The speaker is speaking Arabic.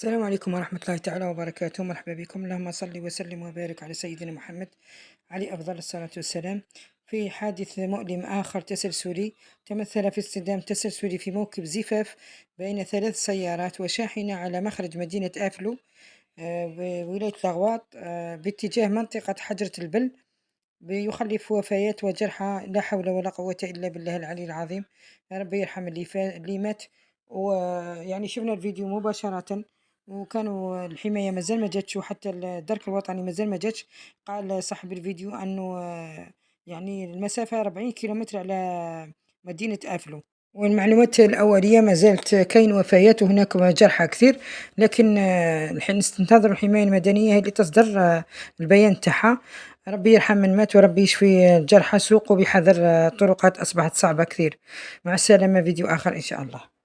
السلام عليكم ورحمة الله تعالى وبركاته. مرحبا بكم. اللهم صل وسلم وبارك على سيدنا محمد عليه أفضل الصلاة والسلام. في حادث مؤلم آخر تسلسلي تمثل في اصطدام تسلسلي في موكب زفاف بين ثلاث سيارات وشاحنة على مخرج مدينة آفلو بولاية الأغواط باتجاه منطقة حجرة البل، بيخلف وفيات وجرحى. لا حول ولا قوة إلا بالله العلي العظيم. يا رب يرحم اللي مات. ويعني شفنا الفيديو مباشرة، وكانوا الحماية مازال ما جاتش، وحتى الدرك الوطني مازال ما جاتش. قال صاحب الفيديو أنه يعني المسافة 40 كيلومتر على مدينة آفلو. والمعلومات الأولية ما زالت كاين وفيات وهناك جرحى كثير، لكن الحين ننتظر الحماية المدنية هي اللي تصدر البيان تاعها. ربي يرحم من مات وربي يشفي الجرحى. سوقوا بحذر، الطرقات أصبحت صعبة كثير. مع السلامة، فيديو آخر إن شاء الله.